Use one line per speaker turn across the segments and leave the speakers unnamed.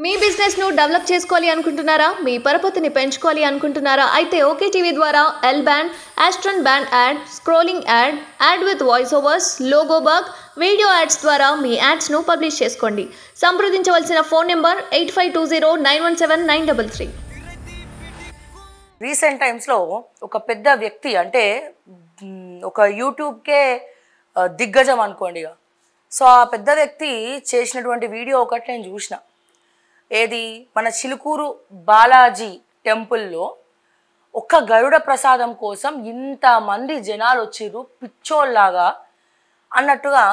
మీ business ను develop చేసుకోవాలి అనుకుంటున్నారా? మీ పరపతిని పెంచుకోవాలి అనుకుంటున్నారా? అయితే ఓకే టీవీ ద్వారా L band, aston band ad, scrolling ad, ad with voice overs, logo bug, video ads ద్వారా మీ యాడ్స్ ను పబ్లిష్ చేసుకోండి. సంప్రదించవలసిన ఫోన్ నెంబర్ 8520917933.
రీసెంట్ టైమ్స్లో ఒక పెద్ద వ్యక్తి అంటే ఒక యూట్యూబ్కే దిగ్గజం అనుకోండి. సో ఆ పెద్ద వ్యక్తి చేసినటువంటి వీడియో ఒకటి నేను చూసిన. ఏది మన చిలుకూరు బాలాజీ టెంపుల్లో ఒక్క గరుడ ప్రసాదం కోసం ఇంతమంది జనాలు వచ్చిర్రు పిచ్చోల్లాగా అన్నట్టుగా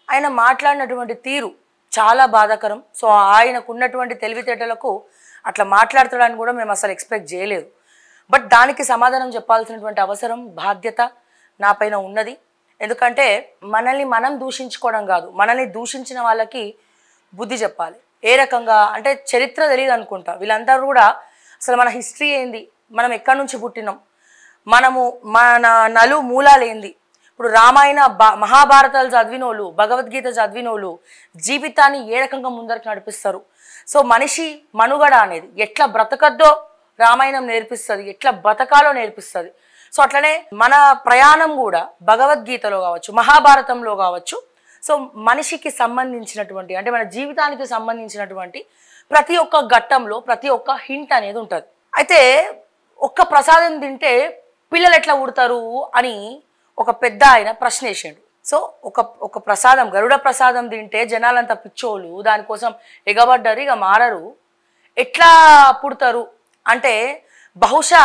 ఆయన మాట్లాడినటువంటి తీరు చాలా బాధాకరం. సో ఆయనకున్నటువంటి తెలివితేటలకు అట్లా మాట్లాడతాడని కూడా మేము అసలు ఎక్స్పెక్ట్ చేయలేదు. బట్ దానికి సమాధానం చెప్పాల్సినటువంటి అవసరం బాధ్యత నా పైన ఉన్నది. ఎందుకంటే మనల్ని మనం దూషించుకోవడం కాదు, మనల్ని దూషించిన వాళ్ళకి బుద్ధి చెప్పాలి. ఏ రకంగా అంటే చరిత్ర తెలియదు అనుకుంటా వీళ్ళందరూ కూడా. అసలు మన హిస్టరీ ఏంది, మనం ఎక్కడి నుంచి పుట్టినాం, మనము మన మూలాలు ఏంది. ఇప్పుడు రామాయణ మహాభారతాలు చదివినోళ్ళు, భగవద్గీత చదివినోళ్ళు జీవితాన్ని ఏ రకంగా ముందరకు నడిపిస్తారు. సో మనిషి మనుగడ అనేది ఎట్లా బ్రతకద్దో రామాయణం నేర్పిస్తుంది, ఎట్లా బతకాలో నేర్పిస్తుంది. సో అట్లనే మన ప్రయాణం కూడా భగవద్గీతలో కావచ్చు, మహాభారతంలో కావచ్చు. సో మనిషికి సంబంధించినటువంటి అంటే మన జీవితానికి సంబంధించినటువంటి ప్రతి ఒక్క ఘట్టంలో ప్రతి ఒక్క హింట్ అనేది ఉంటుంది. అయితే ఒక్క ప్రసాదం తింటే పిల్లలు ఎట్లా పుడతారు అని ఒక పెద్ద ఆయన ప్రశ్న వేసాడు. సో ఒక ప్రసాదం, గరుడ ప్రసాదం తింటే జనాలంతా పిచ్చోళ్ళు దానికోసం ఎగబడ్డారు, ఇక మారరు, ఎట్లా పుడతారు అంటే బహుశా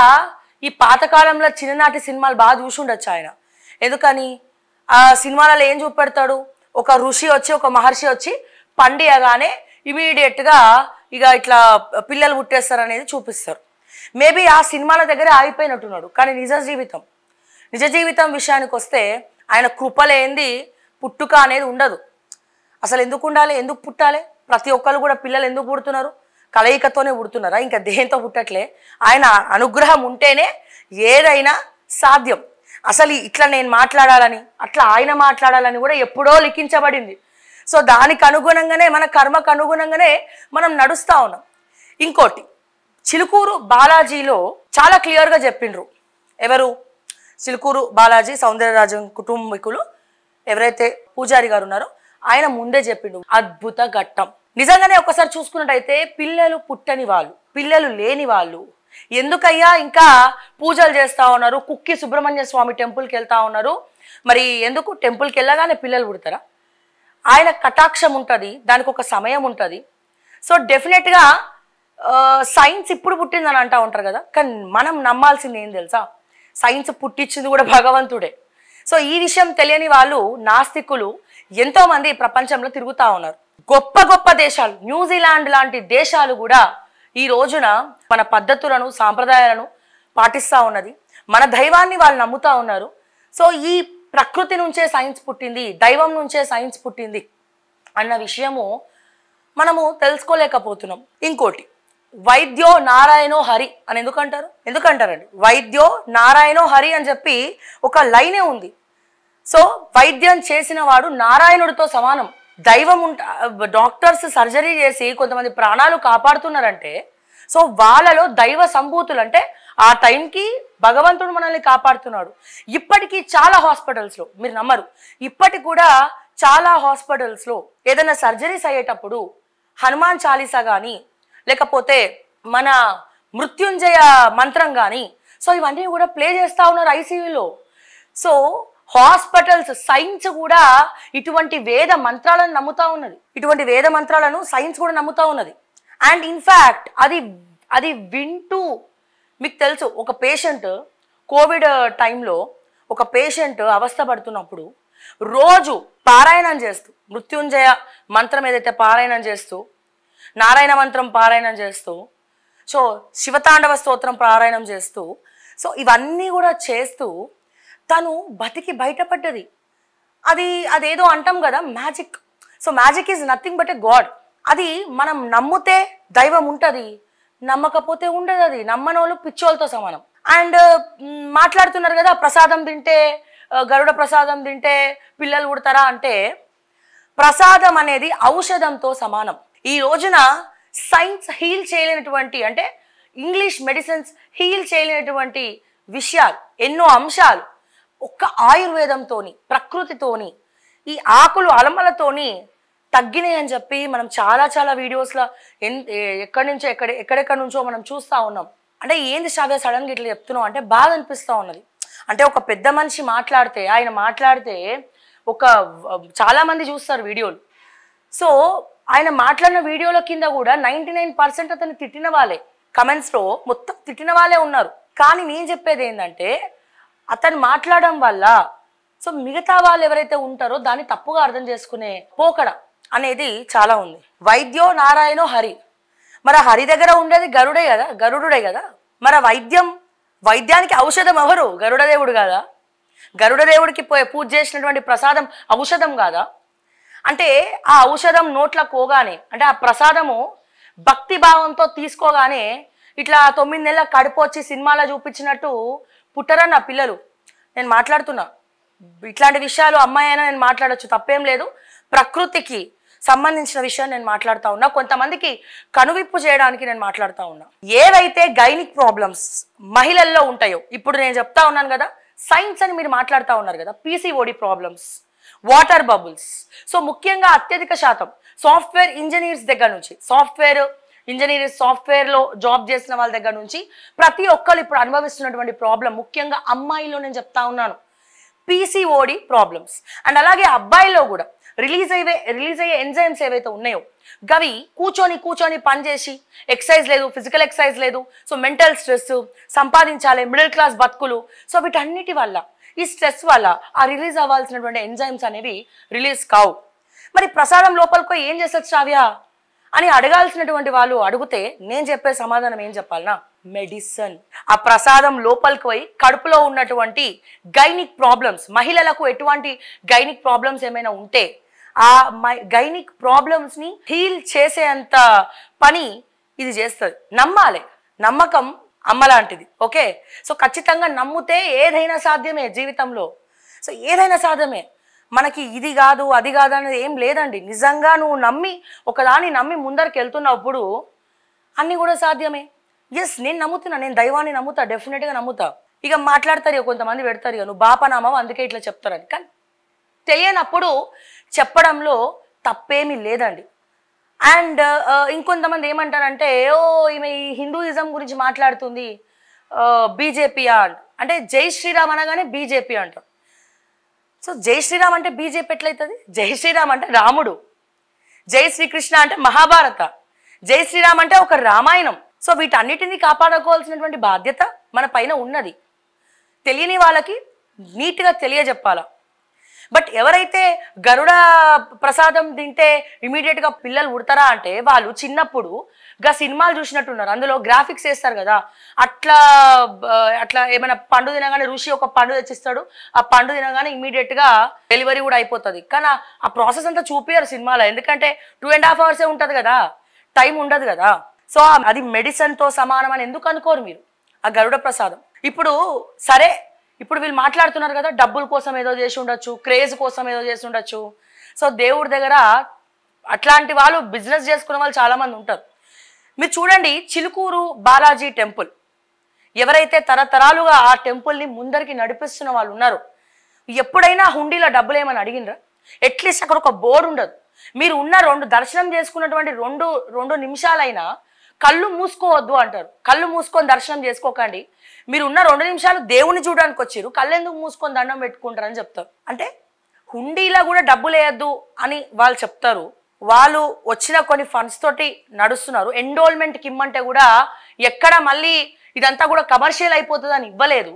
ఈ పాతకాలంలో చిన్ననాటి సినిమాలు బాగా చూసి ఉండొచ్చు ఆయన. ఎందుకని ఆ సినిమాలలో ఏం చూపెడతాడు, ఒక ఋషి వచ్చి ఒక మహర్షి వచ్చి పండియగానే ఇమీడియట్గా ఇక ఇట్లా పిల్లలు పుట్టేస్తారు అనేది చూపిస్తారు. మేబీ ఆ సినిమాల దగ్గరే ఆగిపోయినట్టున్నాడు. కానీ నిజ జీవితం విషయానికి వస్తే ఆయన కృపలేంది పుట్టుక అనేది ఉండదు. అసలు ఎందుకు ఉండాలి, ఎందుకు పుట్టాలి? ప్రతి ఒక్కరు కూడా పిల్లలు ఎందుకు పుడుతున్నారు? కలయికతోనే పుడుతున్నారా, ఇంకా దేంతో పుట్టట్లే. ఆయన అనుగ్రహం ఉంటేనే ఏదైనా సాధ్యం. అసలు ఇట్లా నేను మాట్లాడాలని, అట్లా ఆయన మాట్లాడాలని కూడా ఎప్పుడో లిఖించబడింది. సో దానికి అనుగుణంగానే మన కర్మకు అనుగుణంగానే మనం నడుస్తూ ఉన్నాం. ఇంకోటి, చిలుకూరు బాలాజీలో చాలా క్లియర్గా చెప్పిండ్రు. ఎవరు? చిలుకూరు బాలాజీ సౌందరరాజన్ కుటుంబీకులు ఎవరైతే పూజారి గారు ఉన్నారో ఆయన ముందే చెప్పిండు అద్భుత ఘట్టం. నిజంగానే ఒకసారి చూసుకున్నట్టయితే పిల్లలు పుట్టని వాళ్ళు, పిల్లలు లేని వాళ్ళు ఎందుకయ్యా ఇంకా పూజలు చేస్తూ ఉన్నారు, కుక్కి సుబ్రహ్మణ్య స్వామి టెంపుల్కి వెళ్తూ ఉన్నారు, మరి ఎందుకు టెంపుల్కి వెళ్ళగానే పిల్లలు పుడతారా? ఆయన కటాక్షం ఉంటుంది, దానికి ఒక సమయం ఉంటుంది. సో డెఫినెట్గా సైన్స్ ఇప్పుడు పుట్టిందని అంటూ ఉంటారు కదా, కానీ మనం నమ్మాల్సింది ఏం తెలుసా, సైన్స్ పుట్టించింది కూడా భగవంతుడే. సో ఈ విషయం తెలియని వాళ్ళు నాస్తికులు ఎంతోమంది ప్రపంచంలో తిరుగుతూ ఉన్నారు. గొప్ప గొప్ప దేశాలు, న్యూజిలాండ్ లాంటి దేశాలు కూడా ఈ రోజున మన పద్ధతులను సాంప్రదాయాలను పాటిస్తూ ఉన్నది. మన దైవాన్ని వాళ్ళు నమ్ముతూ ఉన్నారు. సో ఈ ప్రకృతి నుంచే సైన్స్ పుట్టింది, దైవం నుంచే సైన్స్ పుట్టింది అన్న విషయము మనము తెలుసుకోలేకపోతున్నాం. ఇంకోటి, వైద్యో నారాయణో హరి అని ఎందుకంటారండి? వైద్యో నారాయణో హరి అని చెప్పి ఒక లైనే ఉంది. సో వైద్యం చేసిన వాడు నారాయణుడితో సమానం. దైవం డాక్టర్స్ సర్జరీ చేసి కొంతమంది ప్రాణాలు కాపాడుతున్నారంటే సో వాళ్ళలో దైవ సంభూతులు అంటే ఆ టైంకి భగవంతుడు మనల్ని కాపాడుతున్నాడు. ఇప్పటికీ చాలా హాస్పిటల్స్లో, మీరు నమ్మరు, ఇప్పటికి కూడా చాలా హాస్పిటల్స్లో ఏదైనా సర్జరీస్ అయ్యేటప్పుడు హనుమాన్ చాలీసా కానీ లేకపోతే మన మృత్యుంజయ మంత్రం కానీ సో ఇవన్నీ కూడా ప్లే చేస్తూ ఉన్నారు ఐసీయూలో. సో హాస్పిటల్స్, సైన్స్ కూడా ఇటువంటి వేద మంత్రాలను నమ్ముతా ఉన్నది, ఇటువంటి వేద మంత్రాలను సైన్స్ కూడా నమ్ముతా ఉన్నది. అండ్ ఇన్ఫ్యాక్ట్ అది వింటూ మీకు తెలుసు, ఒక పేషెంట్ కోవిడ్ టైంలో ఒక పేషెంట్ అవస్థపడుతున్నప్పుడు రోజు పారాయణం చేస్తూ, మృత్యుంజయ మంత్రం ఏదైతే పారాయణం చేస్తూ, నారాయణ మంత్రం పారాయణం చేస్తూ, సో శివతాండవ స్తోత్రం పారాయణం చేస్తూ, సో ఇవన్నీ కూడా చేస్తూ తను బతికి బయటపడ్డది. అదేదో అంటాం కదా magic. So magic is nothing but a God. అది మనం నమ్మితే దైవం ఉంటుంది, నమ్మకపోతే ఉండదు. అది నమ్మనోళ్ళు పిచ్చోళ్ళతో సమానం. అండ్ మాట్లాడుతున్నారు కదా ప్రసాదం తింటే, గరుడ ప్రసాదం తింటే పిల్లలు పుడతారా అంటే ప్రసాదం అనేది ఔషధంతో సమానం. ఈ రోజున సైన్స్ హీల్ చేయలేనటువంటి, అంటే ఇంగ్లీష్ మెడిసిన్స్ హీల్ చేయలేనటువంటి విషయాలు, ఎన్నో అంశాలు ఒక్క ఆయుర్వేదంతోని, ప్రకృతితోని, ఈ ఆకులు అలమలతోని తగ్గినాయి అని చెప్పి మనం చాలా చాలా వీడియోస్లో ఎక్కడి నుంచో ఎక్కడెక్కడి నుంచో మనం చూస్తూ ఉన్నాం. అంటే ఏంది శ్రావ్య సడన్గా ఇట్లా చెప్తున్నావు అంటే బాధ అనిపిస్తూ ఉన్నది. అంటే ఒక పెద్ద మనిషి మాట్లాడితే, ఆయన మాట్లాడితే చాలామంది చూస్తారు వీడియోలు. సో ఆయన మాట్లాడిన వీడియోల కింద కూడా 99% అతను తిట్టిన వాళ్ళే, కమెంట్స్లో మొత్తం తిట్టిన వాళ్ళే ఉన్నారు. కానీ నేను చెప్పేది ఏంటంటే అతను మాట్లాడడం వల్ల సో మిగతా వాళ్ళు ఎవరైతే ఉంటారో దాన్ని తప్పుగా అర్థం చేసుకునే పోకడ అనేది చాలా ఉంది. వైద్యో నారాయణో హరి, మరి హరి దగ్గర ఉండేది గరుడుడే కదా. మరి వైద్యానికి ఔషధం ఎవరు? గరుడదేవుడు కాదా? గరుడదేవుడికి పూజ చేసినటువంటి ప్రసాదం ఔషధం కాదా? అంటే ఆ ఔషధం నోట్లకు పోగానే, అంటే ఆ ప్రసాదము భక్తి భావంతో తీసుకోగానే ఇట్లా 9 నెలల కడుపు వచ్చి సినిమాలో చూపించినట్టు పుట్టరన్న పిల్లలు. నేను మాట్లాడుతున్నా ఇట్లాంటి విషయాలు, అమ్మాయి అయినా నేను మాట్లాడచ్చు, తప్పేం లేదు. ప్రకృతికి సంబంధించిన విషయం నేను మాట్లాడుతూ ఉన్నా, కొంతమందికి కనువిప్పు చేయడానికి నేను మాట్లాడుతూ ఉన్నా. ఏవైతే గైనిక్ ప్రాబ్లమ్స్ మహిళల్లో ఉంటాయో, ఇప్పుడు నేను చెప్తా ఉన్నాను కదా, సైన్స్ అని మీరు మాట్లాడుతూ ఉన్నారు కదా, PCOD problems, water bubbles. So ముఖ్యంగా అత్యధిక శాతం సాఫ్ట్వేర్ ఇంజనీర్స్ దగ్గర నుంచి, సాఫ్ట్వేర్లో జాబ్ చేసిన వాళ్ళ దగ్గర నుంచి ప్రతి ఒక్కరు ఇప్పుడు అనుభవిస్తున్నటువంటి ప్రాబ్లం, ముఖ్యంగా అమ్మాయిలో నేను చెప్తా ఉన్నాను, పీసీఓడి ప్రాబ్లమ్స్. అండ్ అలాగే అబ్బాయిలో కూడా రిలీజ్ అయ్యే ఎంజైమ్స్ ఏవైతే ఉన్నాయో గవి కూర్చొని పనిచేసి, ఎక్సర్సైజ్ లేదు, ఫిజికల్ ఎక్సర్సైజ్ లేదు, సో మెంటల్ స్ట్రెస్, సంపాదించాలి, మిడిల్ క్లాస్ బతుకులు, సో వీటన్నిటి వల్ల, ఈ స్ట్రెస్ వల్ల ఆ రిలీజ్ అవ్వాల్సినటువంటి ఎంజైమ్స్ అనేవి రిలీజ్ కావు. మరి ప్రసాదం లోపలికి ఏం చేస్తారు శ్రావ్య అని అడగాల్సినటువంటి వాళ్ళు అడిగితే నేను చెప్పే సమాధానం ఏం చెప్పాలనా? మెడిసిన్. ఆ ప్రసాదం లోపలికి పోయి కడుపులో ఉన్నటువంటి గైనిక్ ప్రాబ్లమ్స్, మహిళలకు ఎటువంటి గైనిక్ ప్రాబ్లమ్స్ ఏమైనా ఉంటే ఆ గైనిక్ ప్రాబ్లమ్స్ని హీల్ చేసేంత పని ఇది చేస్తుంది. నమ్మాలి, నమ్మకం అమ్మ లాంటిది. ఓకే, సో ఖచ్చితంగా నమ్మితే ఏదైనా సాధ్యమే జీవితంలో. సో ఏదైనా సాధ్యమే, మనకి ఇది కాదు అది కాదు అనేది ఏం లేదండి. నిజంగా నువ్వు ఒకదాన్ని నమ్మి ముందరికి వెళ్తున్నప్పుడు అన్నీ కూడా సాధ్యమే. ఎస్, నేను నమ్ముతున్నా, నేను దైవాన్ని నమ్ముతా, డెఫినెట్గా నమ్ముతా. ఇక మాట్లాడతారు ఇక కొంతమంది, పెడతారు ఇక నువ్వు బాపనామావు అందుకే ఇట్లా చెప్తారని. కానీ తెలియనప్పుడు చెప్పడంలో తప్పేమీ లేదండి. అండ్ ఇంకొంతమంది ఏమంటారంటే, ఈమె ఈ హిందూయిజం గురించి మాట్లాడుతుంది, బీజేపీ అంటే జై శ్రీరామ్ అనగానే బీజేపీ అంటారు. సో జై శ్రీరామ్ అంటే బీజేపీ ఎట్లయితుంది? జై శ్రీరామ్ అంటే రాముడు, జై శ్రీకృష్ణ అంటే మహాభారత, జై శ్రీరామ్ అంటే ఒక రామాయణం. సో వీటన్నిటిని కాపాడుకోవాల్సినటువంటి బాధ్యత మన పైన ఉన్నది. తెలియని వాళ్ళకి నీట్గా తెలియజెప్పాలా. బట్ ఎవరైతే గరుడ ప్రసాదం తింటే ఇమీడియట్గా పిల్లలు పుడతారా అంటే వాళ్ళు చిన్నప్పుడు సినిమాలు చూసినట్టున్నారు, అందులో గ్రాఫిక్స్ వేస్తారు కదా, అట్లా ఏమైనా పండు తినగానే ఋషి ఒక పండు తెచ్చిస్తాడు, ఆ పండు తినగానే ఇమీడియట్గా డెలివరీ కూడా అయిపోతుంది. కానీ ఆ ప్రాసెస్ అంతా చూపించారు సినిమాలో, ఎందుకంటే 2.5 hours ఉంటుంది కదా, టైం ఉండదు కదా. సో అది మెడిసిన్తో సమానం అని ఎందుకు అనుకోరు మీరు ఆ గరుడ ప్రసాదం? ఇప్పుడు వీళ్ళు మాట్లాడుతున్నారు కదా, డబ్బుల కోసం ఏదో చేసి ఉండొచ్చు, క్రేజ్ కోసం ఏదో చేసి ఉండొచ్చు. సో దేవుడి దగ్గర అట్లాంటి వాళ్ళు, బిజినెస్ చేసుకునే వాళ్ళు చాలామంది ఉంటారు. మీరు చూడండి, చిలుకూరు బాలాజీ టెంపుల్, ఎవరైతే తరతరాలుగా ఆ టెంపుల్ని ముందరికి నడిపిస్తున్న వాళ్ళు ఉన్నారు, ఎప్పుడైనా హుండీలో డబ్బులు ఏమని అడిగినరా? అట్లీస్ట్ అక్కడ ఒక బోర్డు ఉండదు. మీరు ఉన్న దర్శనం చేసుకున్నటువంటి రెండు నిమిషాలైనా కళ్ళు మూసుకోవద్దు అంటారు. కళ్ళు మూసుకొని దర్శనం చేసుకోకండి, మీరు ఉన్న 2 నిమిషాలు దేవుని చూడడానికి వచ్చారు, కళ్ళు ఎందుకు మూసుకొని దండం పెట్టుకుంటారని చెప్తారు. అంటే హుండీలో కూడా డబ్బులు వేయద్దు అని వాళ్ళు చెప్తారు. వాళ్ళు వచ్చిన కొన్ని ఫండ్స్ తోటి నడుస్తున్నారు. ఎండోల్మెంట్కి ఇమ్మంటే కూడా ఎక్కడ మళ్ళీ ఇదంతా కూడా కమర్షియల్ అయిపోతుంది అని ఇవ్వలేదు.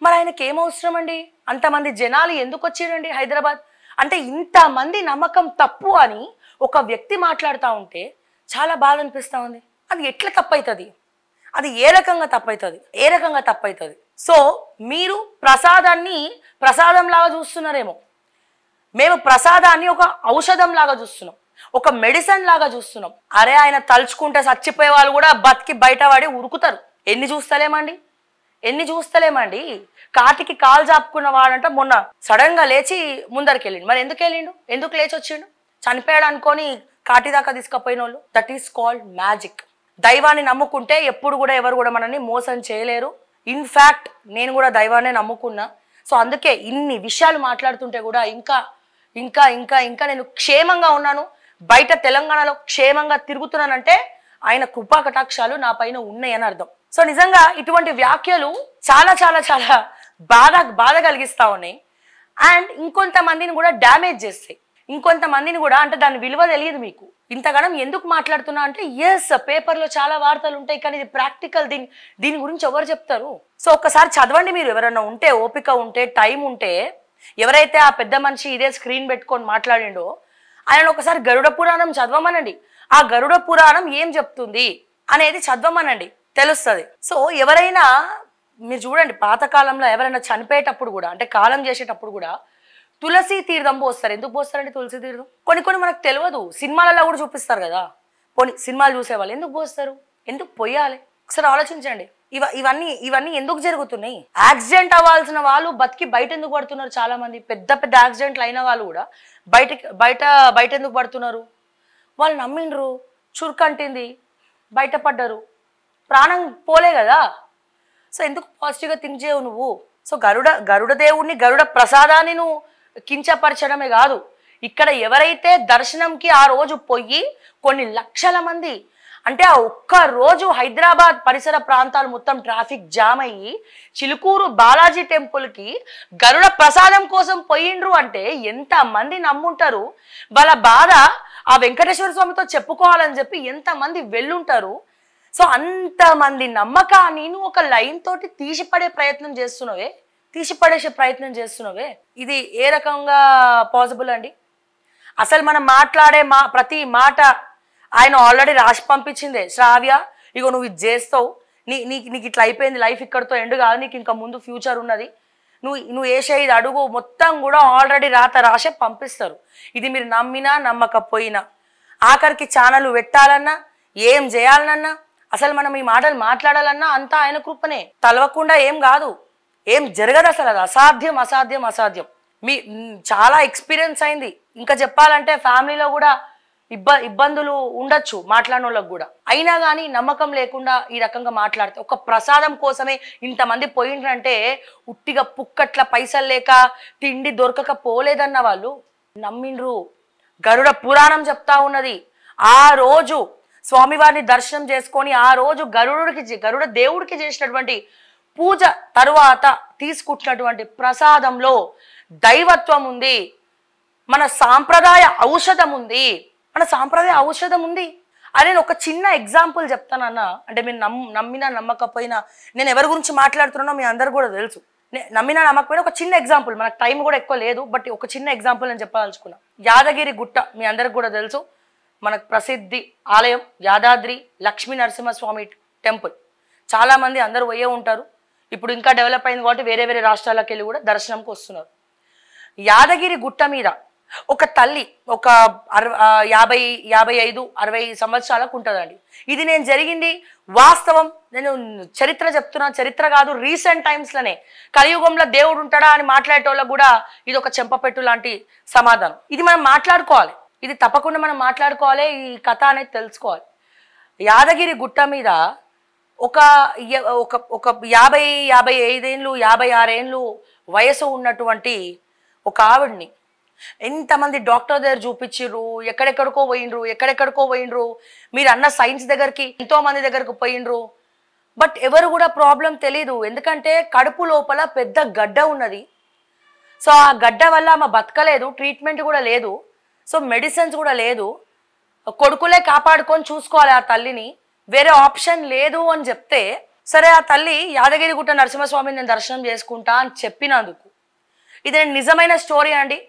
మరి ఆయనకి ఏం అవసరం అండి? అంతమంది జనాలు ఎందుకు వచ్చారండి హైదరాబాద్? అంటే ఇంతమంది నమ్మకం తప్పు అని ఒక వ్యక్తి మాట్లాడుతూ ఉంటే చాలా బాధ అనిపిస్తూ ఉంది. అది ఎట్లా తప్పవుతుంది? అది ఏ రకంగా తప్పవుతుంది? సో మీరు ప్రసాదం లాగా చూస్తున్నారేమో, మేము ప్రసాదాన్ని ఒక ఔషధం లాగా చూస్తున్నాం, ఒక మెడిసిన్ లాగా చూస్తున్నాం. అరే ఆయన తలుచుకుంటే చచ్చిపోయే వాళ్ళు కూడా బతికి బయటపడి ఉరుకుతారు. ఎన్ని చూస్తలేమండి. కాటికి కాలు చాపుకున్న వాడంట మొన్న సడన్ గా లేచి ముందరికి వెళ్ళిండు. మరి ఎందుకు లేచి వచ్చిండు? చనిపోయాడు అనుకొని కాటిదాకా తీసుకుపోయిన వాళ్ళు. That is called magic. దైవాన్ని నమ్ముకుంటే ఎప్పుడు కూడా ఎవరు కూడా మనల్ని మోసం చేయలేరు. ఇన్ఫ్యాక్ట్ నేను కూడా దైవాన్నే నమ్ముకున్నా. సో అందుకే ఇన్ని విషయాలు మాట్లాడుతుంటే కూడా ఇంకా ఇంకా ఇంకా ఇంకా నేను క్షేమంగా ఉన్నాను, బయట తెలంగాణలో క్షేమంగా తిరుగుతున్నానంటే ఆయన కృపా కటాక్షాలు నా పైన ఉన్నాయని అర్థం. సో నిజంగా ఇటువంటి వ్యాఖ్యలు చాలా చాలా చాలా బాధ కలిగిస్తా ఉన్నాయి. అండ్ ఇంకొంతమందిని కూడా డ్యామేజ్ చేస్తాయి. ఇంకొంతమందిని కూడా, అంటే దాని విలువ తెలియదు మీకు. ఇంతగానం ఎందుకు మాట్లాడుతున్నా అంటే ఎస్, పేపర్లో చాలా వార్తలు ఉంటాయి కానీ ఇది ప్రాక్టికల్. దీని గురించి ఎవరు చెప్తారు? సో ఒక్కసారి చదవండి మీరు. ఎవరైనా ఉంటే, ఓపిక ఉంటే, టైం ఉంటే, ఎవరైతే ఆ పెద్ద మనిషి ఇదే స్క్రీన్ పెట్టుకొని మాట్లాడిండో ఆయన ఒకసారి గరుడ పురాణం చదవమనండి. ఆ గరుడ పురాణం ఏం చెప్తుంది అనేది చదవమనండి, తెలుస్తుంది. సో ఎవరైనా మీరు చూడండి, పాతకాలంలో ఎవరైనా చనిపోయేటప్పుడు కూడా, అంటే కాలం చేసేటప్పుడు కూడా తులసి తీర్థం పోస్తారు. ఎందుకు పోస్తారండి తులసి తీర్థం? కొన్ని మనకు తెలియదు. సినిమాలలో కూడా చూపిస్తారు కదా. సినిమాలు చూసేవాళ్ళు ఎందుకు పోస్తారు, ఎందుకు పోయాలి? ఒకసారి ఆలోచించండి. ఇవన్నీ ఎందుకు జరుగుతున్నాయి? యాక్సిడెంట్ అవ్వాల్సిన వాళ్ళు బతికి బయట ఎందుకు పడుతున్నారు? చాలా మంది పెద్ద యాక్సిడెంట్లు అయిన వాళ్ళు కూడా బయట ఎందుకు పడుతున్నారు? వాళ్ళు నమ్మిండ్రు, చురుకంటింది, బయటపడ్డారు, ప్రాణం పోలే కదా. సో ఎందుకు పాజిటివ్గా థింక్ చేయవు నువ్వు? సో గరుడ దేవుణ్ణి, గరుడ ప్రసాదాన్ని నువ్వు కించపరచడమే కాదు, ఇక్కడ ఎవరైతే దర్శనంకి ఆ రోజు పోయి కొన్ని లక్షల మంది, అంటే ఆ ఒక్క రోజు హైదరాబాద్ పరిసర ప్రాంతాలు మొత్తం ట్రాఫిక్ జామ్ అయ్యి చిలుకూరు బాలాజీ టెంపుల్కి గరుడ ప్రసాదం కోసం పోయిండ్రు అంటే ఎంత మంది నమ్ముంటారు? వాళ్ళ బాధ ఆ వెంకటేశ్వర స్వామితో చెప్పుకోవాలని చెప్పి ఎంతమంది వెళ్ళుంటారు? సో అంతమంది నమ్మకాన్ని నువ్వు ఒక లైన్ తోటి తీసిపడేసే ప్రయత్నం చేస్తున్నావే. ఇది ఏ రకంగా పాసిబుల్ అండి? అసలు మనం మాట్లాడే ప్రతి మాట ఆయన ఆల్రెడీ రాసి పంపించిందే. శ్రావ్య, ఇగో నువ్వు ఇది చేస్తావు, నీకు ఇట్లా అయిపోయింది, లైఫ్ ఇక్కడితో ఎండ్ కాదు, నీకు ఇంకా ముందు ఫ్యూచర్ ఉన్నది, నువ్వు వేసే ఇది అడుగు మొత్తం కూడా ఆల్రెడీ రాసే పంపిస్తారు. ఇది మీరు నమ్మినా నమ్మకపోయినా, ఆఖరికి ఛానల్ పెట్టాలన్నా, ఏం చేయాలన్నా, అసలు మనం ఈ మాటలు మాట్లాడాలన్నా అంతా ఆయన కృపనే. తలవకుండా ఏం కాదు, ఏం జరగదు అసలు. అది అసాధ్యం. చాలా ఎక్స్పీరియన్స్ అయింది. ఇంకా చెప్పాలంటే ఫ్యామిలీలో కూడా ఇబ్బందులు ఉండొచ్చు మాట్లాడిన వాళ్ళకు కూడా. అయినా కానీ నమ్మకం లేకుండా ఈ రకంగా మాట్లాడితే, ఒక ప్రసాదం కోసమే ఇంతమంది పోయిండ్రంటే ఉట్టిగా పుక్కట్ల పైసలు లేక తిండి దొరకక పోలేదన్న వాళ్ళు నమ్మిండ్రు. గరుడ పురాణం చెప్తా ఉన్నది. ఆ రోజు స్వామివారిని దర్శనం చేసుకొని ఆ రోజు గరుడ దేవుడికి చేసినటువంటి పూజ తరువాత తీసుకుంటున్నటువంటి ప్రసాదంలో దైవత్వం ఉంది, మన సాంప్రదాయ ఔషధం ఉంది. అదే ఒక చిన్న ఎగ్జాంపుల్ చెప్తానన్నా. అంటే మీరు నమ్మినా నమ్మకపోయినా, నేను ఎవరి గురించి మాట్లాడుతున్నానో మీ అందరు కూడా తెలుసు. నమ్మినా నమ్మకపోయినా ఒక చిన్న ఎగ్జాంపుల్, మనకు టైం కూడా ఎక్కువ లేదు, బట్ ఒక చిన్న ఎగ్జాంపుల్ నేను చెప్పదలుచుకున్నా. యాదగిరి గుట్ట మీ అందరికి కూడా తెలుసు, మనకు ప్రసిద్ధి ఆలయం యాదాద్రి లక్ష్మీ నరసింహస్వామి టెంపుల్. చాలా మంది అందరూ పోయే ఉంటారు. ఇప్పుడు ఇంకా డెవలప్ అయింది కాబట్టి వేరే రాష్ట్రాలకు వెళ్ళి కూడా దర్శనంకి వస్తున్నారు. యాదగిరి గుట్ట మీద ఒక తల్లి ఒక 55-60 సంవత్సరాలకు ఉంటుందండి. ఇది నేను జరిగింది వాస్తవం, నేను చరిత్ర చెప్తున్నా, చరిత్ర కాదు, రీసెంట్ టైమ్స్లోనే. కలియుగంలో దేవుడు ఉంటాడా అని మాట్లాడేటోళ్ళకు కూడా ఇది ఒక చెంపపెట్టు లాంటి సమాధానం. ఇది మనం మాట్లాడుకోవాలి, ఇది తప్పకుండా మనం మాట్లాడుకోవాలి, ఈ కథ అనేది తెలుసుకోవాలి. యాదగిరి గుట్ట మీద ఒక 55 ఏళ్ళు 56 ఏళ్ళు వయసు ఉన్నటువంటి ఒక ఆవిడ్ని ఎంతమంది డాక్టర్ దగ్గర చూపించిర్రు, ఎక్కడెక్కడికో పోయిండ్రు. మీరు అన్న సైన్స్ దగ్గరికి ఎంతో మంది దగ్గరకు పోయిండ్రు, బట్ ఎవరు కూడా ప్రాబ్లం తెలీదు. ఎందుకంటే కడుపు లోపల పెద్ద గడ్డ ఉన్నది. సో ఆ గడ్డ వల్ల ఆమె బతకలేదు, ట్రీట్మెంట్ కూడా లేదు, సో మెడిసిన్స్ కూడా లేదు. కొడుకులే కాపాడుకొని చూసుకోవాలి ఆ తల్లిని, వేరే ఆప్షన్ లేదు అని చెప్తే, సరే ఆ తల్లి యాదగిరి గుట్ట నరసింహస్వామిని నేను దర్శనం చేసుకుంటా అని చెప్పినందుకు, ఇది నిజమైన స్టోరీ అండి,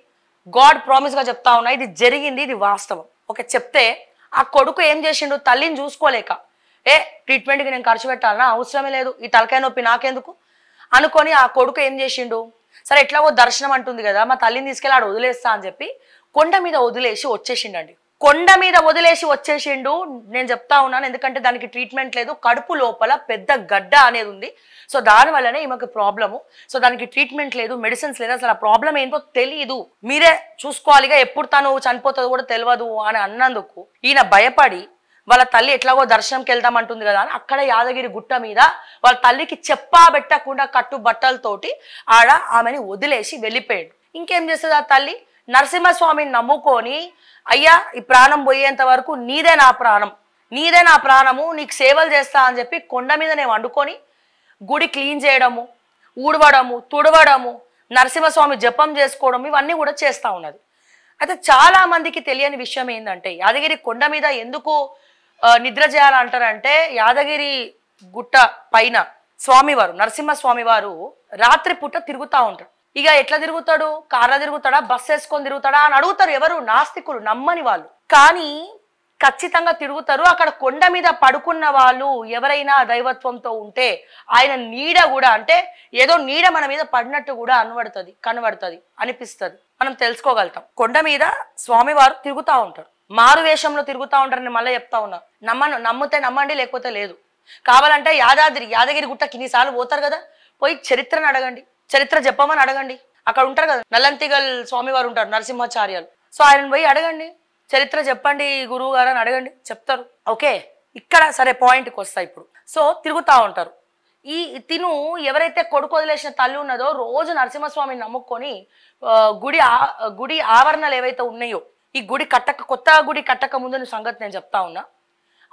గాడ్ ప్రామిస్గా చెప్తా ఉన్నా, ఇది జరిగింది, ఇది వాస్తవం. ఓకే, చెప్తే ఆ కొడుకు ఏం చేసిండు, తల్లిని చూసుకోలేక ట్రీట్మెంట్కి నేను ఖర్చు పెట్టాలన్నా, అవసరమే లేదు, ఈ తలకాయ నొప్పి నాకెందుకు అనుకొని ఆ కొడుకు ఏం చేసిండు, సరే ఎట్లాగో దర్శనం అంటుంది కదా, మా తల్లిని తీసుకెళ్ళి ఆడ వదిలేస్తా అని చెప్పి కొండ మీద వదిలేసి వచ్చేసిండండి. కొండ మీద వదిలేసి వచ్చేసిండు. నేను చెప్తా ఉన్నాను, ఎందుకంటే దానికి ట్రీట్మెంట్ లేదు, కడుపు లోపల పెద్ద గడ్డ అనేది ఉంది. సో దానివల్లనే ఈమెకు ప్రాబ్లము. సో దానికి ట్రీట్మెంట్ లేదు, మెడిసిన్స్ లేదు, అసలు ఆ ప్రాబ్లం ఏంటో తెలియదు, మీరే చూసుకోవాలిగా, ఎప్పుడు తను చనిపోతుందో కూడా తెలియదు అని అన్నందుకు ఈయన భయపడి వాళ్ళ తల్లి ఎట్లాగో దర్శనంకి వెళ్దామంటుంది కదా అని అక్కడ యాదగిరి గుట్ట మీద వాళ్ళ తల్లికి చెప్పా పెట్టకుండా కట్టు బట్టలతోటి ఆడ ఆమెని వదిలేసి వెళ్ళిపోయాడు. ఇంకేం చేస్తుంది ఆ తల్లి? నరసింహస్వామిని నమ్ముకొని, అయ్యా ఈ ప్రాణం పోయేంత వరకు నీదే నా ప్రాణం, నీదే నా ప్రాణము, నీకు సేవలు చేస్తా అని చెప్పి కొండ మీద నేను వండుకొని గుడి క్లీన్ చేయడము, ఊడవడము, తుడవడము, నరసింహస్వామి జపం చేసుకోవడం, ఇవన్నీ కూడా చేస్తూ ఉన్నది. అయితే చాలా మందికి తెలియని విషయం ఏంటంటే, యాదగిరి కొండ మీద ఎందుకు నిద్ర చేయాలంటారంటే, యాదగిరి గుట్ట పైన స్వామివారు, నరసింహస్వామి వారు రాత్రి పూట తిరుగుతూ ఉంటారు. ఇక ఎట్లా తిరుగుతాడు? కార్లో తిరుగుతాడా, బస్సు వేసుకొని తిరుగుతాడా అని అడుగుతారు ఎవరు? నాస్తికులు, నమ్మని వాళ్ళు. కానీ ఖచ్చితంగా తిరుగుతారు. అక్కడ కొండ మీద పడుకున్న వాళ్ళు ఎవరైనా దైవత్వంతో ఉంటే ఆయన నీడ కూడా, అంటే ఏదో నీడ మన మీద పడినట్టు కూడా కనబడుతుంది, అనిపిస్తుంది, మనం తెలుసుకోగలుగుతాం. కొండ మీద స్వామివారు తిరుగుతూ ఉంటారు, మారు వేషంలో తిరుగుతూ ఉంటారని మళ్ళీ చెప్తా ఉన్నా. నమ్మితే నమ్మండి, లేకపోతే లేదు. కావాలంటే యాదగిరి గుట్టకి ఇన్నిసార్లు పోతారు కదా, పోయి చరిత్రను అడగండి, చరిత్ర చెప్పమని అడగండి. అక్కడ ఉంటారు కదా నల్లంతిగల్ స్వామివారు ఉంటారు, నరసింహాచార్యాలు. సో ఆయన పోయి అడగండి, చరిత్ర చెప్పండి గురువు గారు అని అడగండి, చెప్తారు. ఓకే, ఇక్కడ సరే పాయింట్కి వస్తా ఇప్పుడు. సో తిరుగుతూ ఉంటారు. తిను ఎవరైతే కొడుకు వదిలేసిన తల్లి ఉన్నదో రోజు నరసింహస్వామిని నమ్ముకొని గుడి ఆవరణలు ఏవైతే ఉన్నాయో, ఈ గుడి కొత్త గుడి కట్టక ముందు సంగతి నేను చెప్తా ఉన్నా,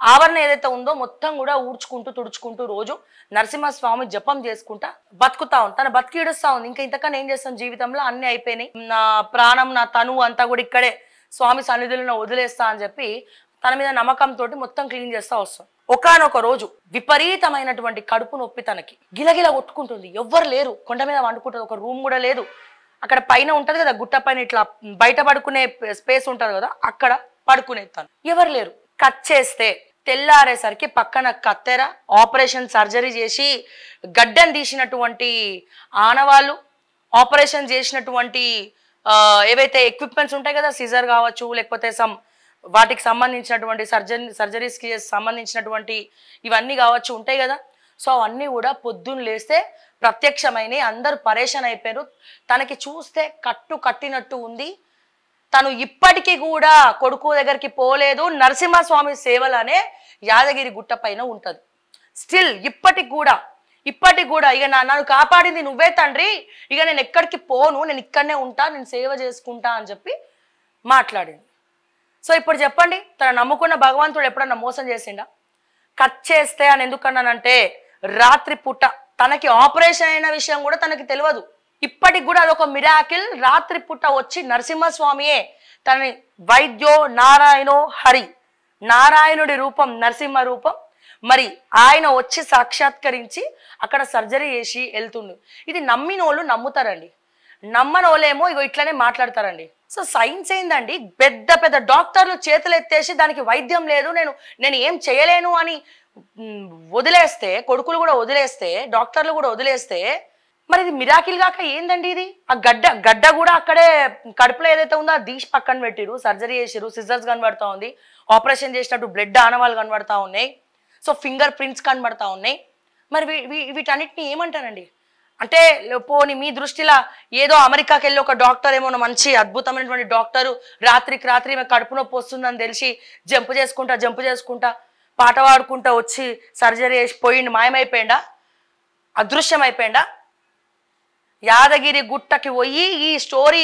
ఆవరణ ఏదైతే ఉందో మొత్తం కూడా ఊడ్చుకుంటూ తుడుచుకుంటూ రోజు నరసింహస్వామి జపం చేసుకుంటా బతుకుతా ఉంది. తను బతికి ఇడుస్తా ఉంది. ఇంకా ఇంతకన్నా ఏం చేస్తాం, జీవితంలో అన్ని అయిపోయినాయి, నా ప్రాణం నా తను అంతా కూడా ఇక్కడే స్వామి సన్నిధులను వదిలేస్తా అని చెప్పి తన మీద నమ్మకంతో మొత్తం క్లీన్ చేస్తా వస్తాం. ఒకానొక రోజు విపరీతమైనటువంటి కడుపు నొప్పి తనకి గిలగిల కొట్టుకుంటుంది. ఎవ్వరు లేరు, కొండ మీద వండుకుంటుంది, ఒక రూమ్ కూడా లేదు. అక్కడ పైన ఉంటది కదా గుట్ట పైన, ఇట్లా బయట పడుకునే స్పేస్ ఉంటది కదా, అక్కడ పడుకునేది తను. ఎవరు లేరు. కట్ చేస్తే తెల్లారేసరికి పక్కన కత్తెర, ఆపరేషన్ సర్జరీ చేసి గడ్డను తీసినటువంటి ఆనవాళ్ళు, ఆపరేషన్ చేసినటువంటి ఏవైతే ఎక్విప్మెంట్స్ ఉంటాయి కదా, సిజర్ కావచ్చు, లేకపోతే వాటికి సంబంధించినటువంటి సర్జరీస్కి సంబంధించినటువంటి ఇవన్నీ కావచ్చు ఉంటాయి కదా. సో అవన్నీ కూడా పొద్దున్న లేస్తే ప్రత్యక్షమైన, అందరూ పరేషాన్ అయిపోయారు. తనకి చూస్తే కట్టినట్టు ఉంది. తను ఇప్పటికీ కూడా కొడుకు దగ్గరికి పోలేదు. నరసింహస్వామి సేవలనే యాదగిరి గుట్ట పైన ఉంటది స్టిల్ ఇప్పటికి కూడా. ఇక నన్ను కాపాడింది నువ్వే తండ్రి, ఇక నేను ఎక్కడికి పోను, నేను ఇక్కడనే ఉంటా, నేను సేవ చేసుకుంటా అని చెప్పి మాట్లాడింది. సో ఇప్పుడు చెప్పండి, తను నమ్ముకున్న భగవంతుడు ఎప్పుడన్నా మోసం చేసిండా? కట్ చేస్తే అని ఎందుకన్నానంటే, రాత్రి పూట తనకి ఆపరేషన్ అయిన విషయం కూడా తనకి తెలియదు. ఇప్పటికి కూడా అదొక మిరాకిల్. రాత్రి పూట వచ్చి నరసింహస్వామియే తనని వైద్యో నారాయణో హరి, నారాయణుడి రూపం నరసింహ రూపం, మరి ఆయన వచ్చి సాక్షాత్కరించి అక్కడ సర్జరీ చేసి వెళ్తుండు. ఇది నమ్మినోళ్ళు నమ్ముతారండి, నమ్మనోళ్ళేమో ఇగో ఇట్లనే మాట్లాడతారండి. సో సైన్స్ ఏందండి, పెద్ద పెద్ద డాక్టర్లు చేతులు ఎత్తేసి దానికి వైద్యం లేదు, నేను ఏం చేయలేను అని వదిలేస్తే, కొడుకులు కూడా వదిలేస్తే, డాక్టర్లు కూడా వదిలేస్తే, మరి ఇది మిరాకిల్ కాక ఏందండి ఇది? ఆ గడ్డ కూడా అక్కడే కడుపులో ఏదైతే ఉందో అది తీసి పక్కన పెట్టిరు, సర్జరీ చేసిరు, సిజర్స్ కనబడతా ఉంది, ఆపరేషన్ చేసినట్టు బ్లడ్ ఆనవాళ్ళు కనబడతా ఉన్నాయి, సో ఫింగర్ ప్రింట్స్ కనబడతా ఉన్నాయి. మరి వీటన్నిటిని ఏమంటారండి? అంటే పోనీ మీ దృష్టిలో ఏదో అమెరికాకి వెళ్ళి ఒక డాక్టర్ ఏమో మంచి అద్భుతమైనటువంటి డాక్టరు రాత్రికి రాత్రి కడుపు నొప్పి వస్తుందని తెలిసి జంపు చేసుకుంటా పాట పాడుకుంటా వచ్చి సర్జరీ చేసి పోయిండు, మాయమైపోయిందా, అదృశ్యమైపోయిందా? యాదగిరి గుట్టకి పోయి ఈ స్టోరీ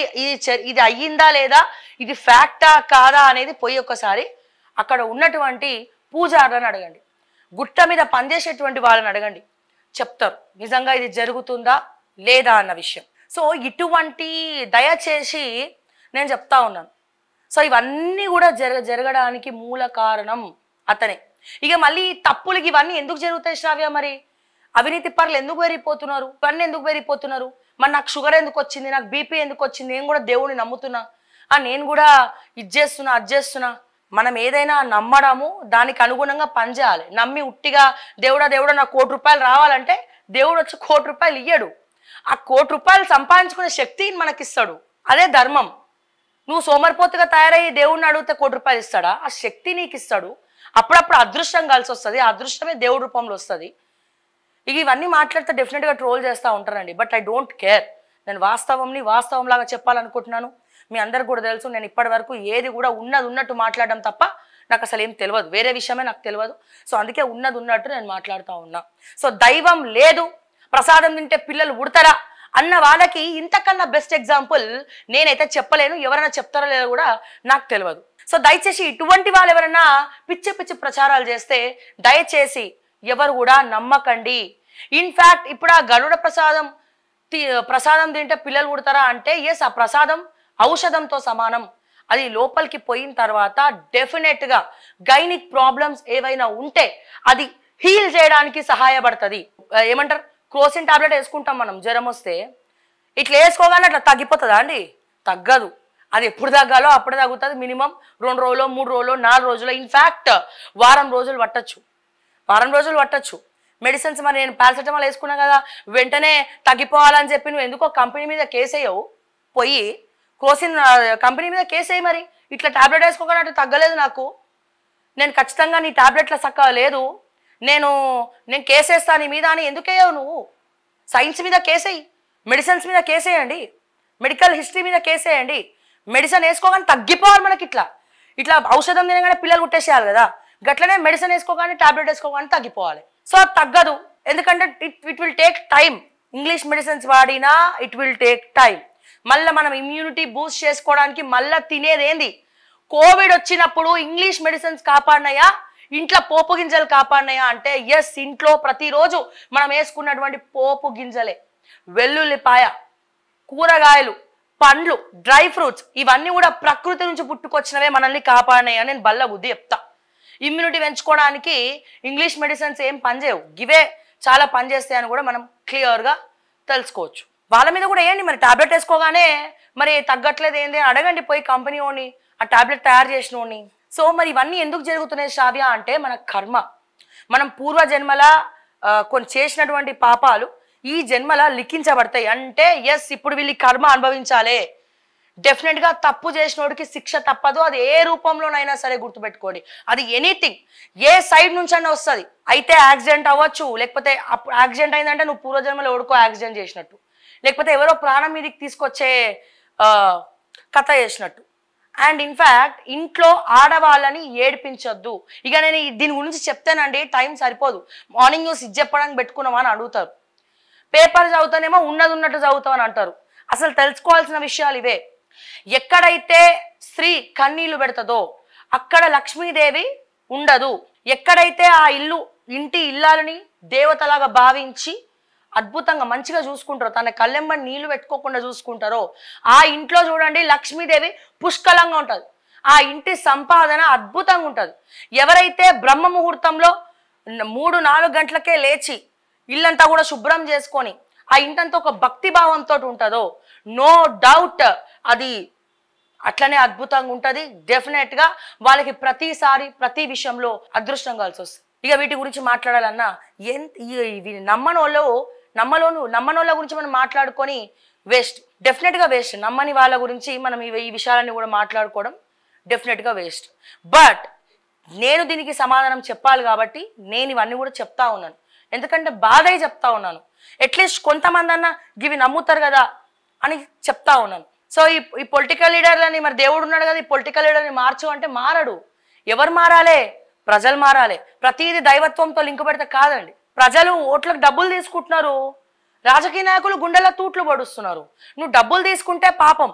ఇది అయ్యిందా లేదా, ఇది ఫ్యాక్టా కాదా అనేది పోయి ఒకసారి అక్కడ ఉన్నటువంటి పూజారులను అడగండి, గుట్ట మీద పనిచేసేటువంటి వాళ్ళని అడగండి, చెప్తారు నిజంగా ఇది జరుగుతుందా లేదా అన్న విషయం. సో ఇటువంటి దయచేసి నేను చెప్తా ఉన్నాను. సో ఇవన్నీ కూడా జరగడానికి మూల కారణం అతనే. ఇక మళ్ళీ తప్పులకి ఇవన్నీ ఎందుకు జరుగుతాయి శ్రావ్య? మరి అవినీతి పరులు ఎందుకు పెరిగిపోతున్నారు, ఇవన్నీ ఎందుకు పెరిగిపోతున్నారు? మరి నాకు షుగర్ ఎందుకు వచ్చింది, నాకు బీపీ ఎందుకు వచ్చింది, నేను కూడా దేవుడిని నమ్ముతున్నా, నేను కూడా ఇది చేస్తున్నా. మనం ఏదైనా నమ్మడము, దానికి అనుగుణంగా పనిచేయాలి. నమ్మి ఉట్టిగా దేవుడా నాకు ₹1,00,00,000 రావాలంటే దేవుడు వచ్చి ₹1,00,00,000 ఇయ్యడు. ఆ ₹1,00,00,000 సంపాదించుకునే శక్తిని మనకిస్తాడు. అదే ధర్మం. నువ్వు సోమరిపోతుగా తయారయ్యి దేవుడిని అడిగితే 1 కోటి రూపాయలు ఇస్తాడా? ఆ శక్తి నీకు ఇస్తాడు. అప్పుడప్పుడు అదృష్టం కలిసి వస్తుంది, ఆ అదృష్టమే దేవుడి రూపంలో వస్తుంది. ఇక ఇవన్నీ మాట్లాడితే డెఫినెట్గా ట్రోల్ చేస్తూ ఉంటారండి. But I don't care. నేను వాస్తవంలాగా చెప్పాలనుకుంటున్నాను. మీ అందరికి కూడా తెలుసు, నేను ఇప్పటి వరకు ఏది కూడా ఉన్నది ఉన్నట్టు మాట్లాడడం తప్ప నాకు అసలు ఏం తెలియదు, వేరే విషయమే నాకు తెలియదు. సో అందుకే ఉన్నది ఉన్నట్టు నేను మాట్లాడుతూ ఉన్నా. సో దైవం లేదు, ప్రసాదం తింటే పిల్లలు ఉడతారా అన్న వాళ్ళకి ఇంతకన్నా బెస్ట్ ఎగ్జాంపుల్ నేనైతే చెప్పలేను. ఎవరైనా చెప్తారో లేదో కూడా నాకు తెలియదు. సో దయచేసి ఇటువంటి వాళ్ళు ఎవరైనా పిచ్చి పిచ్చి ప్రచారాలు చేస్తే దయచేసి ఎవరు కూడా నమ్మకండి. ఇన్ఫ్యాక్ట్ ఇప్పుడు ఆ గరుడ ప్రసాదం తింటే పిల్లలు పుడతారా అంటే ఎస్, ఆ ప్రసాదం ఔషధంతో సమానం. అది లోపలికి పోయిన తర్వాత డెఫినెట్గా గైనిక్ ప్రాబ్లమ్స్ ఏవైనా ఉంటే అది హీల్ చేయడానికి సహాయపడుతుంది. ఏమంటారు, క్రోసిన్ టాబ్లెట్ వేసుకుంటాం మనం జ్వరం వస్తే, ఇట్లా వేసుకోగానే అట్లా తగ్గిపోతుందా అండి? తగ్గదు. అది ఎప్పుడు తగ్గాలో అప్పుడు తగ్గుతుంది. మినిమం 2 రోజులు, 3 రోజులు, 4 రోజులు, ఇన్ఫ్యాక్ట్ వారం రోజులు పట్టచ్చు. మెడిసిన్స్ మరి నేను పారాసెటమాల్ వేసుకున్నా కదా వెంటనే తగ్గిపోవాలని చెప్పి నువ్వు ఎందుకో కంపెనీ మీద కేసేయవు, పోయి క్రోసిన్ కంపెనీ మీద కేసేయి. మరి ఇట్లా టాబ్లెట్ వేసుకోకుండా తగ్గలేదు నాకు, నేను ఖచ్చితంగా నీ టాబ్లెట్ల సక్క లేదు, నేను కేసేస్తాను నీ మీద అని ఎందుకేయవు నువ్వు? సైన్స్ మీద కేసేయి, మెడిసిన్స్ మీద కేసేయండి, మెడికల్ హిస్టరీ మీద కేసేయండి. మెడిసిన్ వేసుకోగానే తగ్గిపోవాలి మనకి. ఇట్లా ఔషధం తినగానే పిల్లలు కుట్టేసేయాలి కదా, గట్లనే మెడిసిన్ వేసుకోగానే టాబ్లెట్ వేసుకోగానే తగ్గిపోవాలి. సో అది తగ్గదు, ఎందుకంటే it will take time. English medicines వాడినా ఇట్ విల్ టేక్ టైం. మళ్ళీ మనం ఇమ్యూనిటీ బూస్ట్ చేసుకోవడానికి మళ్ళీ తినేదేంది? కోవిడ్ వచ్చినప్పుడు ఇంగ్లీష్ మెడిసిన్స్ కాపాడినాయా, ఇంట్లో పోపు గింజలు కాపాడినాయా అంటే ఎస్, ఇంట్లో ప్రతిరోజు మనం వేసుకున్నటువంటి పోపు గింజలే, వెల్లుల్లిపాయ, కూరగాయలు, పండ్లు, డ్రై ఫ్రూట్స్ ఇవన్నీ కూడా ప్రకృతి నుంచి పుట్టుకొచ్చినవే మనల్ని కాపాడినాయి అని నేను బల్ల బుద్ధి చెప్తా. ఇమ్యూనిటీ పెంచుకోవడానికి ఇంగ్లీష్ మెడిసిన్స్ ఏం పనిచేయవు, గివే చాలా పనిచేస్తాయి అని కూడా మనం క్లియర్గా తెలుసుకోవచ్చు. వాళ్ళ మీద కూడా ఏంటి మరి టాబ్లెట్ వేసుకోగానే మరి తగ్గట్లేదు ఏంటి అడగండి పోయి కంపెనీ ఓని, ఆ టాబ్లెట్ తయారు చేసిన ఓని. సో మరి ఇవన్నీ ఎందుకు జరుగుతున్నాయి శ్రావ్య అంటే మన కర్మ, మనం పూర్వజన్మల కొన్ని చేసినటువంటి పాపాలు ఈ జన్మల లిఖించబడతాయి. అంటే ఎస్, ఇప్పుడు వీళ్ళు కర్మ అనుభవించాలి. డెఫినెట్గా తప్పు చేసినోడికి శిక్ష తప్పదు. అది ఏ రూపంలోనైనా సరే గుర్తుపెట్టుకోండి, అది ఎనీథింగ్ ఏ సైడ్ నుంచి అయినా వస్తుంది. అయితే యాక్సిడెంట్ అవ్వచ్చు, లేకపోతే యాక్సిడెంట్ అయిందంటే నువ్వు పూర్వజన్మలో ఎవరికో యాక్సిడెంట్ చేసినట్టు, లేకపోతే ఎవరో ప్రాణం మీదకి తీసుకొచ్చే కథ చేసినట్టు. అండ్ ఇన్ఫ్యాక్ట్ ఇంట్లో ఆడవాళ్ళని ఏడిపించొద్దు. ఇక నేను దీని గురించి చెప్తానండి, టైం సరిపోదు. మార్నింగ్ న్యూస్ ఇది చెప్పడానికి పెట్టుకున్నామా అని అడుగుతారు, పేపర్ చదువుతానేమో ఉన్నది ఉన్నట్టు చదువుతామని అంటారు. అసలు తెలుసుకోవాల్సిన విషయాలు ఇవే. ఎక్కడైతే స్త్రీ కన్నీళ్లు పెడతదో అక్కడ లక్ష్మీదేవి ఉండదు. ఎక్కడైతే ఆ ఇంటి ఇల్లాలని దేవతలాగా భావించి అద్భుతంగా మంచిగా చూసుకుంటారో, తన కళ్ళెంబడి నీళ్లు పెట్టుకోకుండా చూసుకుంటారో ఆ ఇంట్లో చూడండి లక్ష్మీదేవి పుష్కలంగా ఉంటుంది. ఆ ఇంటి సంపాదన అద్భుతంగా ఉంటుంది. ఎవరైతే బ్రహ్మ ముహూర్తంలో 3-4 గంటలకే లేచి ఇల్లంతా కూడా శుభ్రం చేసుకొని ఆ ఇంటంతా ఒక భక్తి భావంతో ఉంటుందో నో డౌట్ అది అట్లనే అద్భుతంగా ఉంటుంది. డెఫినెట్గా వాళ్ళకి ప్రతిసారి ప్రతి విషయంలో అదృష్టం కలిసి వస్తుంది. ఇక వీటి గురించి మాట్లాడాలన్నా నమ్మనోళ్ళ గురించి మనం మాట్లాడుకొని వేస్ట్, డెఫినెట్గా వేస్ట్. నమ్మని వాళ్ళ గురించి మనం ఈ విషయాలన్నీ కూడా మాట్లాడుకోవడం డెఫినెట్గా వేస్ట్. బట్ నేను దీనికి సమాధానం చెప్పాలి కాబట్టి నేను ఇవన్నీ కూడా చెప్తా ఉన్నాను, ఎందుకంటే బాధ చెప్తా ఉన్నాను. అట్లీస్ట్ కొంతమంది అన్న ఇవి నమ్ముతారు కదా అని చెప్తా ఉన్నాను. సో ఈ పొలిటికల్ లీడర్లని మరి దేవుడు ఉన్నాడు కదా, ఈ పొలిటికల్ లీడర్ని మార్చు అంటే మారడు. ఎవరు మారాలి? ప్రజలు మారాలి. ప్రతిదీ దైవత్వంతో లింకు పెడితే కాదండి. ప్రజలు ఓట్లకు డబ్బులు తీసుకుంటున్నారు, రాజకీయ నాయకులు గుండెల తూట్లు పడుస్తున్నారు. నువ్వు డబ్బులు తీసుకుంటే పాపం,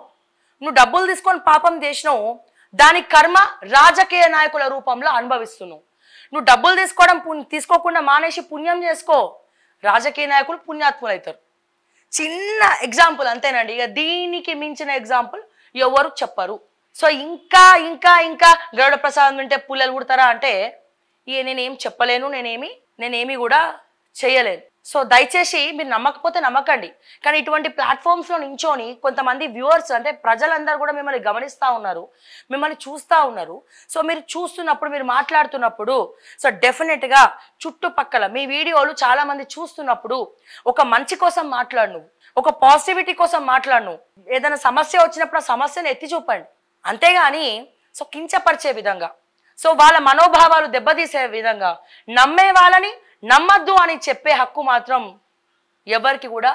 నువ్వు డబ్బులు తీసుకొని పాపం చేసినావు, దాని కర్మ రాజకీయ నాయకుల రూపంలో అనుభవిస్తున్నావు. నువ్వు డబ్బులు తీసుకోకుండా మానేసి పుణ్యం చేసుకో, రాజకీయ నాయకులు పుణ్యాత్ములు అవుతారు. చిన్న ఎగ్జాంపుల్ అంతేనండి, ఇక దీనికి మించిన ఎగ్జాంపుల్ ఎవరు చెప్పరు. సో ఇంకా ఇంకా ఇంకా గరుడ ప్రసాదం వింటే పుల్లలు పుడతారా అంటే నేనేం చెప్పలేను, నేనేమి కూడా చేయలేను. సో దయచేసి మీరు నమ్మకపోతే నమ్మకండి, కానీ ఇటువంటి ప్లాట్ఫామ్స్లో నించోని కొంతమంది వ్యూవర్స్ అంటే ప్రజలందరూ కూడా మిమ్మల్ని గమనిస్తూ ఉన్నారు, మిమ్మల్ని చూస్తూ ఉన్నారు. సో మీరు చూస్తున్నప్పుడు, మీరు మాట్లాడుతున్నప్పుడు సో డెఫినెట్గా చుట్టుపక్కల మీ వీడియోలు చాలామంది చూస్తున్నప్పుడు ఒక మంచి కోసం మాట్లాడు, నువ్వు ఒక పాజిటివిటీ కోసం మాట్లాడు. నువ్వు ఏదైనా సమస్య వచ్చినప్పుడు ఆ సమస్యను ఎత్తి చూపండి. అంతేగాని సో కించపరిచే విధంగా, సో వాళ్ళ మనోభావాలు దెబ్బతీసే విధంగా నమ్మే వాళ్ళని నమ్మద్దు అని చెప్పే హక్కు మాత్రం ఎవరికి కూడా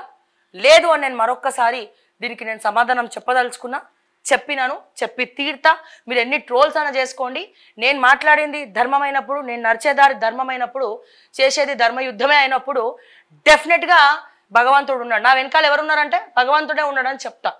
లేదు అని నేను మరొక్కసారి దీనికి నేను సమాధానం చెప్పదలుచుకున్నా. చెప్పినాను, చెప్పి తీర్తా. మీరు ఎన్ని ట్రోల్స్ అయినా చేసుకోండి. నేను మాట్లాడింది ధర్మమైనప్పుడు, నేను నడిచేదారి ధర్మమైనప్పుడు, చేసేది ధర్మయుద్ధమే అయినప్పుడు డెఫినెట్గా భగవంతుడు ఉన్నాడు. నా వెనకాల ఎవరున్నారంటే భగవంతుడే ఉన్నాడని చెప్తా.